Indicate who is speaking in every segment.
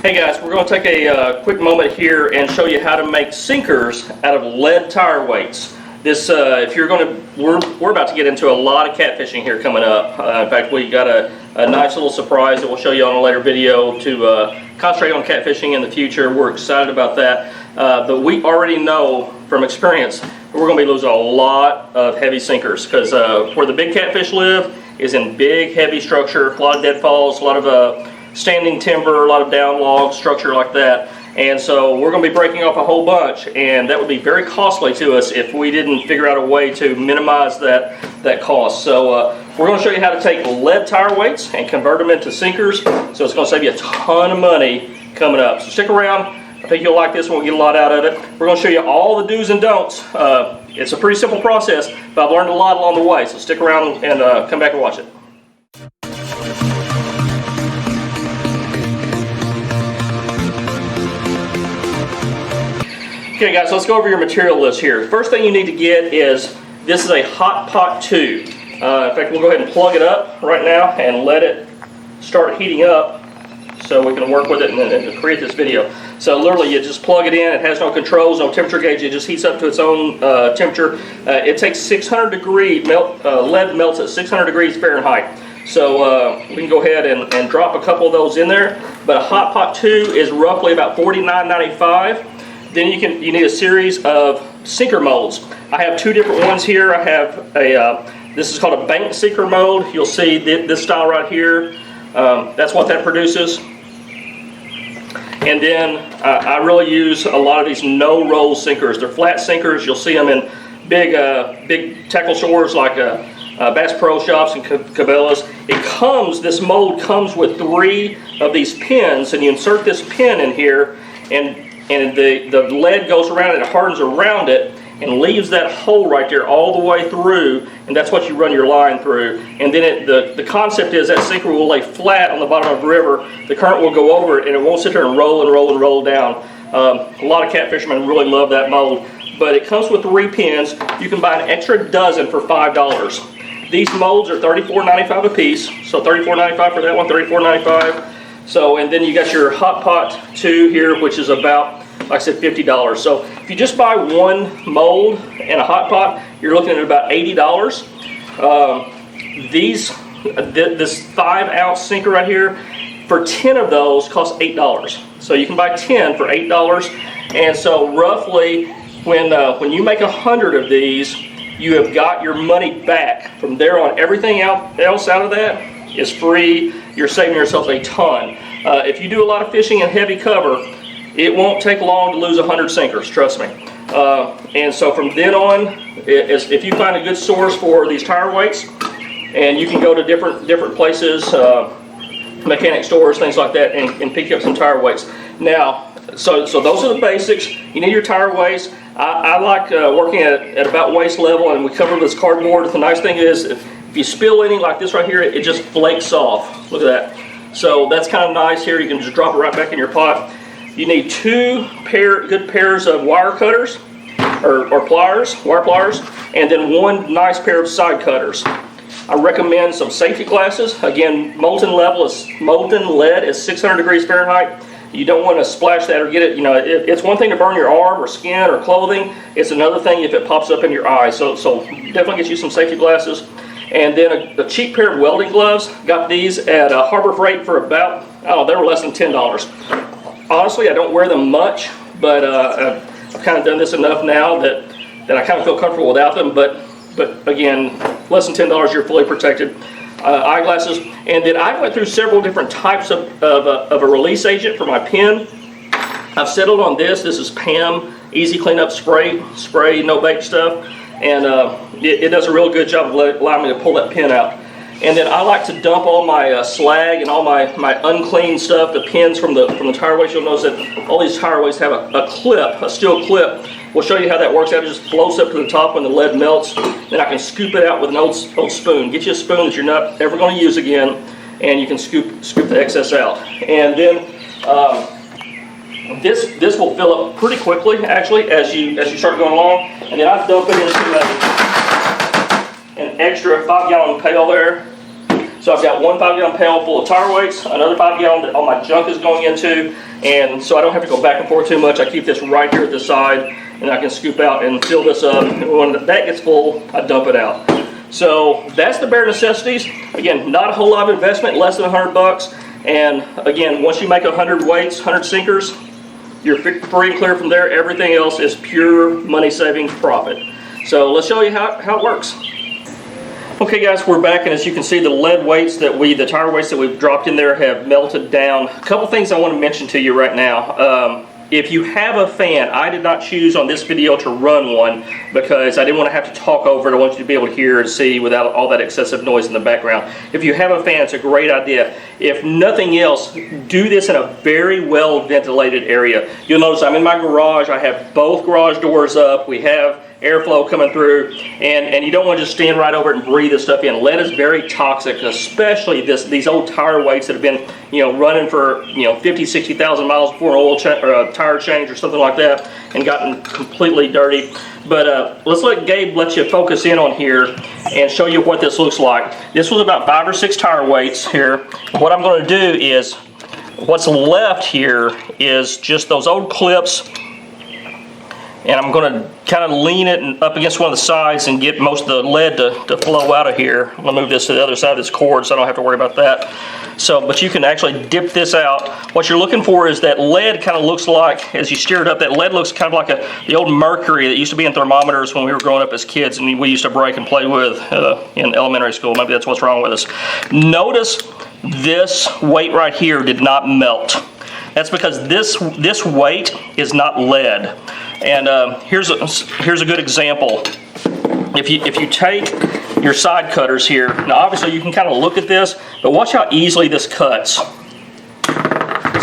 Speaker 1: Hey guys, we're going to take a quick moment here and show you how to make sinkers out of lead tire weights. This, if you're going to, we're about to get into a lot of catfishing here coming up. In fact, we got a nice little surprise that we'll show you on a later video to concentrate on catfishing in the future. We're excited about that, but we already know from experience we're going to be losing a lot of heavy sinkers because where the big catfish live is in big, heavy structure, a lot of deadfalls, a lot of standing timber, a lot of down log structure like that. And so we're going to be breaking off a whole bunch, and that would be very costly to us if we didn't figure out a way to minimize that cost. So we're going to show you how to take lead tire weights and convert them into sinkers. So it's going to save you a ton of money coming up. So stick around. I think you'll like this one. We'll get a lot out of it. We're going to show you all the do's and don'ts. It's a pretty simple process, but I've learned a lot along the way. So stick around and come back and watch it. Okay guys, let's go over your material list here. First thing you need to get is, this is a hot pot tube. In fact, we'll go ahead and plug it up right now and let it start heating up so we can work with it and create this video. So literally you just plug it in, it has no controls, no temperature gauge, it just heats up to its own temperature. It takes 600 degree lead melts at 600 degrees Fahrenheit. So we can go ahead and drop a couple of those in there, but a hot pot 2 is roughly about $49.95. Then you need a series of sinker molds. I have two different ones here. I have this is called a bank sinker mold. You'll see this style right here. That's what that produces. And then I really use a lot of these no-roll sinkers. They're flat sinkers. You'll see them in big tackle stores like Bass Pro Shops and Cabela's. This mold comes with 3 of these pins, and you insert this pin in here, and the lead goes around and it hardens around it and leaves that hole right there all the way through, and that's what you run your line through. And then the concept is that sinker will lay flat on the bottom of the river. The current will go over it and it won't sit there and roll down. A lot of catfishermen really love that mold, but it comes with 3 pins. You can buy an extra dozen for $5. These molds are $34.95 a piece, so $34.95 for that one, $34.95. So, and then you got your hot pot 2 here, which is about, like I said, $50. So if you just buy one mold and a hot pot, you're looking at about $80. This 5-ounce sinker right here, for 10 of those costs $8. So you can buy 10 for $8. And so roughly, when you make 100 of these, you have got your money back. From there on, everything else out of that is free. You're saving yourself a ton. If you do a lot of fishing in heavy cover, it won't take long to lose 100 sinkers, trust me. And so from then on, if you find a good source for these tire weights, and you can go to different places, mechanic stores, things like that, and pick up some tire weights. Now, so those are the basics. You need your tire weights. I like working at about waist level, and we cover this cardboard. The nice thing is, if you spill any like this right here, it just flakes off. Look at that. So that's kind of nice here. You can just drop it right back in your pot. You need 2 good pairs of wire cutters or pliers, wire pliers, and then 1 nice pair of side cutters. I recommend some safety glasses. Again, molten lead is 600 degrees Fahrenheit. You don't want to splash that or get it, it's one thing to burn your arm or skin or clothing. It's another thing if it pops up in your eye. So definitely get you some safety glasses. And then a cheap pair of welding gloves. Got these at Harbor Freight for about, they were less than $10. Honestly, I don't wear them much, but I've kind of done this enough now that I kind of feel comfortable without them. But again, less than $10, you're fully protected. Eyeglasses. And then I went through several different types of a release agent for my pen. I've settled on this. This is PAM, Easy Cleanup Spray, no bake stuff. And it does a real good job of allowing me to pull that pin out. And then I like to dump all my slag and all my unclean stuff, the pins from the tire weights. You'll notice that all these tire weights have a steel clip. We'll show you how that works out. It just floats up to the top when the lead melts. Then I can scoop it out with an old spoon. Get you a spoon that you're not ever going to use again, and you can scoop the excess out. And then this will fill up pretty quickly, actually, as you start going along. And then I dump it into an extra 5-gallon pail there. So I've got one 5-gallon pail full of tire weights, another 5-gallon that all my junk is going into, and so I don't have to go back and forth too much. I keep this right here at the side, and I can scoop out and fill this up. And when that gets full, I dump it out. So that's the bare necessities. Again, not a whole lot of investment, less than $100. And again, once you make 100 weights, 100 sinkers, you're free and clear from there. Everything else is pure money saving profit. So let's show you how it works. Okay guys, we're back, and as you can see, the lead weights the tire weights that we've dropped in there have melted down. A couple things I want to mention to you right now. If you have a fan, I did not choose on this video to run one because I didn't want to have to talk over it. I want you to be able to hear and see without all that excessive noise in the background. If you have a fan, it's a great idea. If nothing else, do this in a very well ventilated area. You'll notice I'm in my garage. I have both garage doors up. We have airflow coming through, and you don't want to just stand right over it and breathe this stuff in. Lead is very toxic, especially these old tire weights that have been running for 50, 60,000 miles before an oil or a tire change or something like that, and gotten completely dirty. But let's let Gabe let you focus in on here and show you what this looks like. This was about 5 or 6 tire weights here. What I'm going to do is, what's left here is just those old clips, and I'm going to kind of lean it up against one of the sides and get most of the lead to flow out of here. I'm going to move this to the other side of this cord so I don't have to worry about that. But you can actually dip this out. What you're looking for is that lead kind of looks like, as you stir it up, that lead looks kind of like the old mercury that used to be in thermometers when we were growing up as kids and we used to break and play with in elementary school. Maybe that's what's wrong with us. Notice this weight right here did not melt. That's because this weight is not lead. And here's a good example. If you take your side cutters here, now obviously you can kind of look at this, but watch how easily this cuts.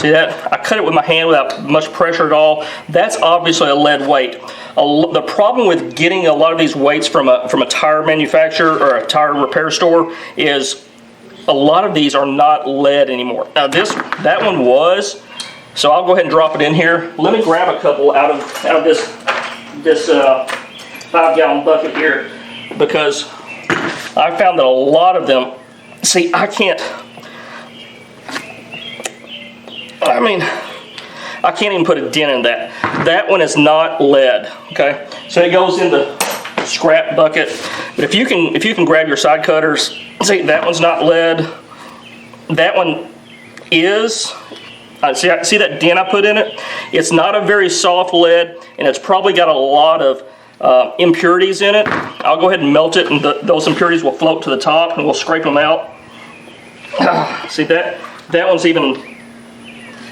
Speaker 1: See that? I cut it with my hand without much pressure at all. That's obviously a lead weight. The problem with getting a lot of these weights from a tire manufacturer or a tire repair store is a lot of these are not lead anymore. Now that one was. So I'll go ahead and drop it in here. Let me grab a couple out of this 5-gallon bucket here, because I found that a lot of them, see, I can't even put a dent in that. That one is not lead, okay? So it goes in the scrap bucket. But if you can grab your side cutters, see, that one's not lead. That one is. See that dent I put in it? It's not a very soft lead, and it's probably got a lot of impurities in it. I'll go ahead and melt it, and those impurities will float to the top, and we'll scrape them out. See that one's even,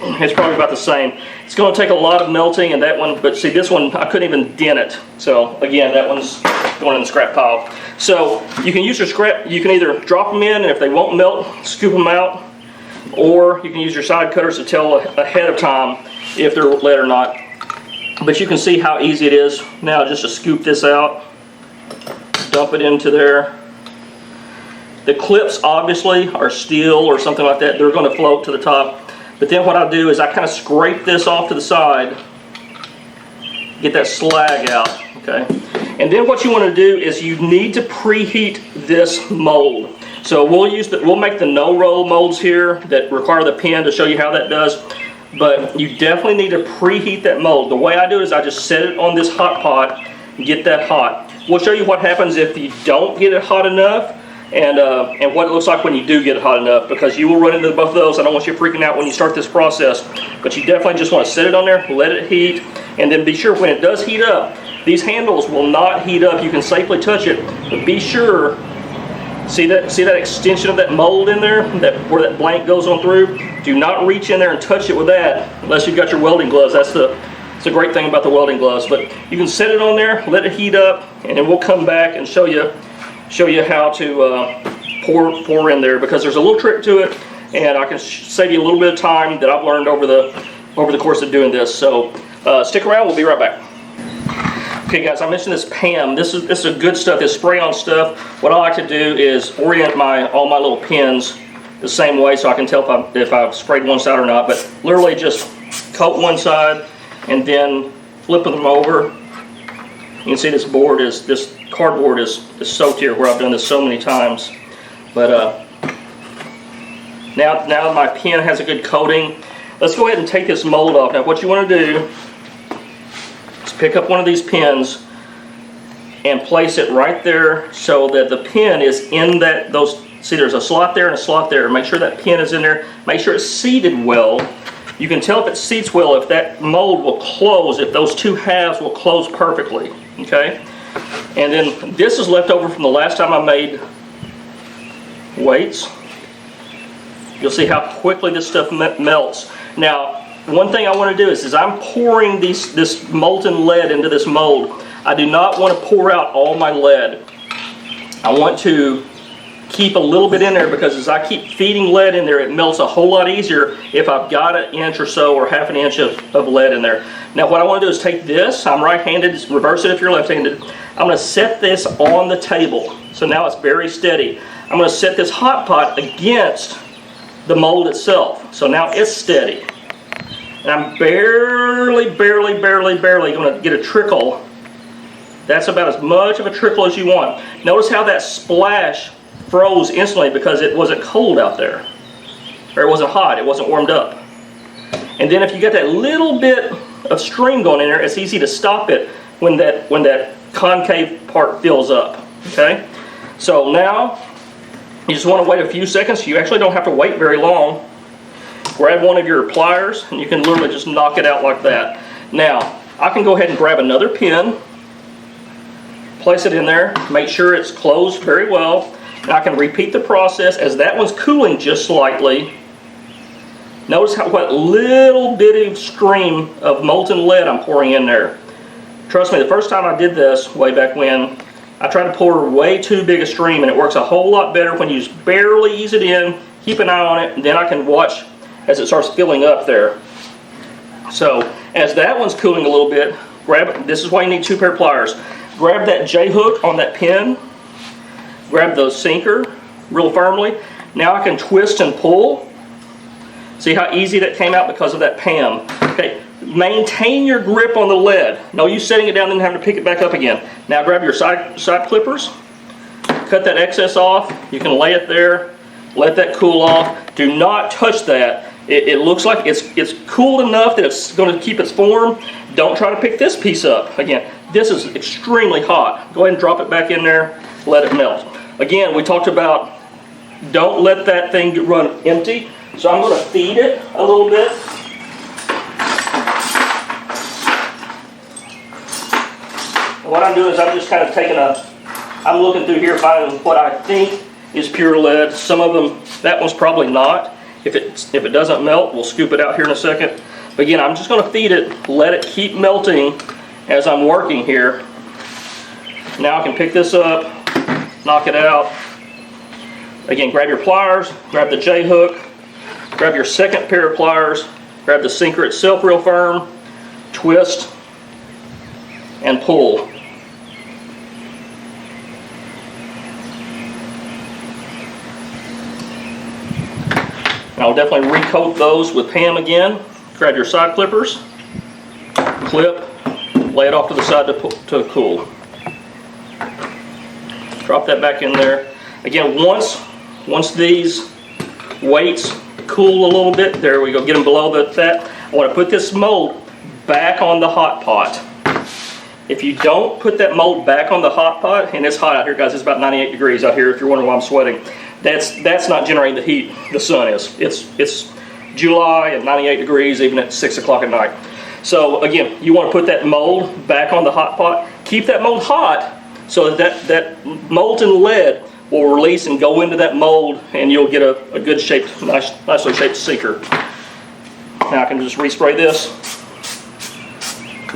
Speaker 1: it's probably about the same. It's going to take a lot of melting, and that one, but see this one, I couldn't even dent it. So again, that one's going in the scrap pile. So you can use your scrap, you can either drop them in, and if they won't melt, scoop them out, or you can use your side cutters to tell ahead of time if they're lead or not. But you can see how easy it is now just to scoop this out, dump it into there. The clips obviously are steel or something like that. They're going to float to the top. But then what I do is I kind of scrape this off to the side, get that slag out, okay? And then what you want to do is you need to preheat this mold. So we'll make the no-roll molds here that require the pin to show you how that does. But you definitely need to preheat that mold. The way I do it is I just set it on this hot pot and get that hot. We'll show you what happens if you don't get it hot enough and what it looks like when you do get it hot enough, because you will run into both of those. I don't want you freaking out when you start this process, but you definitely just want to set it on there, let it heat, and then be sure when it does heat up, these handles will not heat up. You can safely touch it, but be sure. See that extension of that mold in there, where that blank goes on through? Do not reach in there and touch it with that unless you've got your welding gloves. That's the great thing about the welding gloves. But you can set it on there, let it heat up, and then we'll come back and show you how to pour in there, because there's a little trick to it, and I can save you a little bit of time that I've learned over the course of doing this. So stick around, we'll be right back. Okay guys, I mentioned this PAM. This is good stuff, this spray-on stuff. What I like to do is orient all my little pins the same way so I can tell if I've sprayed one side or not. But literally just coat one side and then flip them over. You can see this cardboard is soaked here where I've done this so many times. But Now my pen has a good coating. Let's go ahead and take this mold off. Now what you want to do is pick up one of these pins and place it right there so that the pin is in that, see there's a slot there and a slot there. Make sure that pin is in there. Make sure it's seated well. You can tell if it seats well if that mold will close, if those two halves will close perfectly, okay? And then this is left over from the last time I made weights. You'll see how quickly this stuff melts. Now, one thing I want to do is I'm pouring this molten lead into this mold. I do not want to pour out all my lead. I want to keep a little bit in there because as I keep feeding lead in there, it melts a whole lot easier if I've got an inch or so or half an inch of lead in there. Now what I want to do is take this, I'm right-handed, reverse it if you're left-handed. I'm going to set this on the table. So now it's very steady. I'm going to set this hot pot against the mold itself. So now it's steady. And I'm barely going to get a trickle. That's about as much of a trickle as you want. Notice how that splash froze instantly because it wasn't cold out there. Or it wasn't hot, it wasn't warmed up. And then if you get that little bit of stream going in there, it's easy to stop it when that concave part fills up. Okay? So now, you just want to wait a few seconds. You actually don't have to wait very long. Grab one of your pliers and you can literally just knock it out like that. Now, I can go ahead and grab another pin, place it in there, make sure it's closed very well. And I can repeat the process as that one's cooling just slightly. Notice what little bitty stream of molten lead I'm pouring in there. Trust me, the first time I did this way back when, I tried to pour way too big a stream, and it works a whole lot better when you just barely ease it in, keep an eye on it, and then I can watch as it starts filling up there. So as that one's cooling a little bit, this is why you need 2 pair of pliers. Grab that J-hook on that pin, grab the sinker real firmly. Now I can twist and pull. See how easy that came out because of that PAM. Okay, maintain your grip on the lead. No use setting it down and having to pick it back up again. Now grab your side clippers, cut that excess off. You can lay it there, let that cool off. Do not touch that. It looks like it's cooled enough that it's going to keep its form. Don't try to pick this piece up. Again, this is extremely hot. Go ahead and drop it back in there, let it melt. Again, we talked about don't let that thing run empty. So I'm going to feed it a little bit. And what I'm doing is I'm just kind of I'm looking through here finding what I think is pure lead. Some of them, that one's probably not. If it doesn't melt, we'll scoop it out here in a second. But again, I'm just going to feed it, let it keep melting as I'm working here. Now I can pick this up, knock it out. Again, grab your pliers, grab the J-hook, grab your second pair of pliers, grab the sinker itself real firm, twist, and pull. And I'll definitely recoat those with PAM again. Grab your side clippers, clip, lay it off to the side to cool. Drop that back in there. Again, once these weights cool a little bit, there we go, get them below that. I want to put this mold back on the hot pot. If you don't put that mold back on the hot pot, and it's hot out here, guys, it's about 98 degrees out here if you're wondering why I'm sweating, that's not generating the heat the sun is. It's July and 98 degrees even at 6 o'clock at night. So again, you want to put that mold back on the hot pot. Keep that mold hot so that molten lead will release and go into that mold, and you'll get a good shaped, nicely shaped sinker. Now I can just respray this.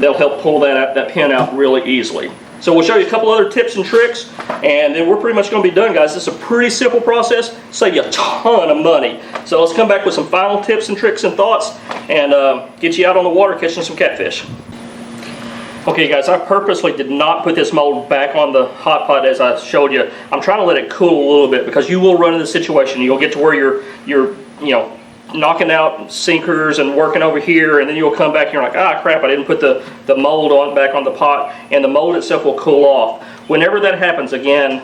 Speaker 1: They'll help pull that pin out really easily. So we'll show you a couple other tips and tricks, and then we're pretty much going to be done, guys. This is a pretty simple process, save you a ton of money. So let's come back with some final tips and tricks and thoughts, and get you out on the water catching some catfish. Okay guys, I purposely did not put this mold back on the hot pot as I showed you. I'm trying to let it cool a little bit because you will run into the situation. You'll get to where you're knocking out sinkers and working over here, and then you'll come back and you're like, ah crap, I didn't put the mold back on the pot, and the mold itself will cool off. Whenever that happens, again,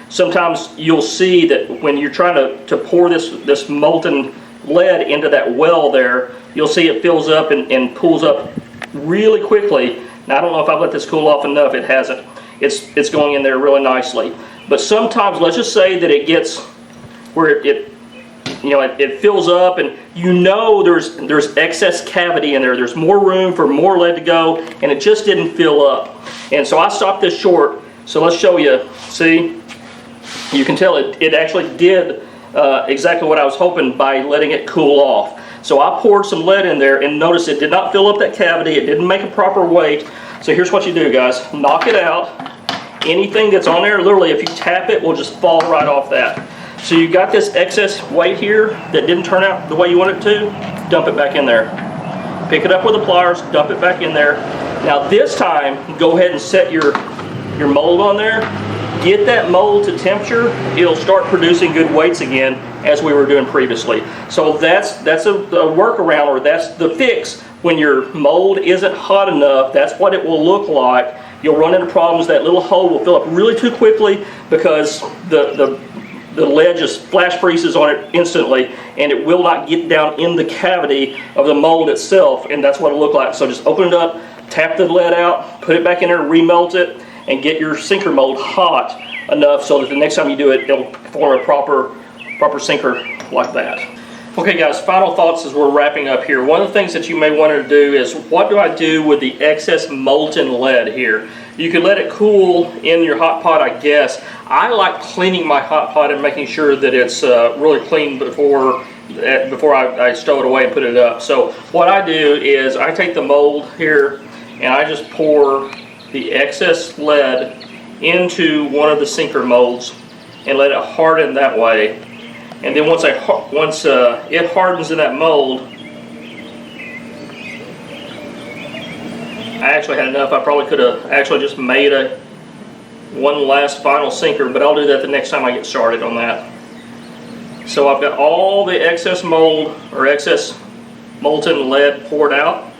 Speaker 1: sometimes you'll see that when you're trying to pour this molten lead into that well there, you'll see it fills up and pulls up really quickly. Now I don't know if I've let this cool off enough. It hasn't. It's going in there really nicely. But sometimes, let's just say that it gets where it fills up, and there's excess cavity in there. There's more room for more lead to go, and it just didn't fill up. And so I stopped this short. So let's show you. See, you can tell it actually did exactly what I was hoping by letting it cool off. So I poured some lead in there, and notice it did not fill up that cavity. It didn't make a proper weight. So here's what you do, guys. Knock it out. Anything that's on there, literally, if you tap it, will just fall right off that. So you got this excess weight here that didn't turn out the way you want it to, dump it back in there. Pick it up with the pliers, dump it back in there. Now this time, go ahead and set your mold on there. Get that mold to temperature. It'll start producing good weights again, as we were doing previously. So that's a workaround, or that's the fix. When your mold isn't hot enough, that's what it will look like. You'll run into problems. That little hole will fill up really too quickly because the lead just flash freezes on it instantly, and it will not get down in the cavity of the mold itself, and that's what it'll look like. So just open it up, tap the lead out, put it back in there, remelt it, and get your sinker mold hot enough so that the next time you do it, it'll form a proper sinker like that. Okay guys, final thoughts as we're wrapping up here. One of the things that you may want to do is, what do I do with the excess molten lead here? You could let it cool in your hot pot, I guess. I like cleaning my hot pot and making sure that it's really clean before I stow it away and put it up. So what I do is I take the mold here and I just pour the excess lead into one of the sinker molds and let it harden that way. And then once it hardens in that mold, I actually had enough. I probably could have actually just made one last final sinker, but I'll do that the next time I get started on that. So I've got all the excess mold or excess molten lead poured out.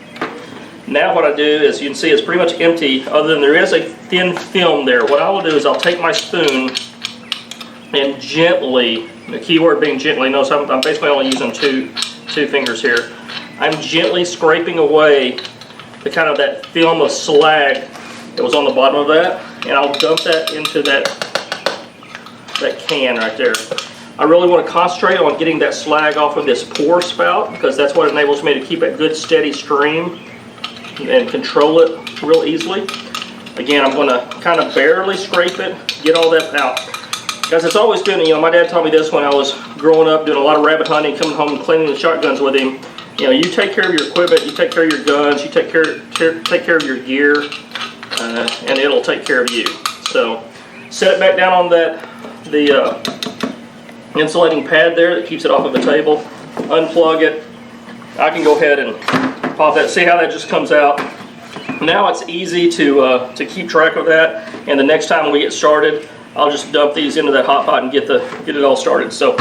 Speaker 1: Now what I do is, you can see it's pretty much empty, other than there is a thin film there. What I will do is I'll take my spoon and gently, the key word being gently, notice I'm basically only using two fingers here. I'm gently scraping away the kind of that film of slag that was on the bottom of that, and I'll dump that into that can right there. I really want to concentrate on getting that slag off of this pour spout, because that's what enables me to keep a good steady stream and control it real easily. Again, I'm going to kind of barely scrape it, get all that out. Guys, it's always been, my dad taught me this when I was growing up, doing a lot of rabbit hunting, coming home and cleaning the shotguns with him. You take care of your equipment, you take care of your guns, you take care of your gear, and it'll take care of you. So set it back down on the insulating pad there that keeps it off of the table. Unplug it. I can go ahead and pop that. See how that just comes out? Now it's easy to keep track of that, and the next time we get started, I'll just dump these into that hot pot and get it all started. So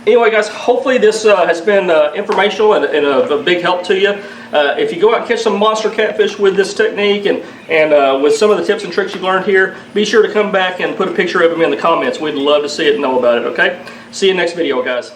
Speaker 1: anyway guys, hopefully this has been informational and a big help to you. If you go out and catch some monster catfish with this technique and with some of the tips and tricks you've learned here, be sure to come back and put a picture of them in the comments. We'd love to see it and know about it, okay? See you next video, guys.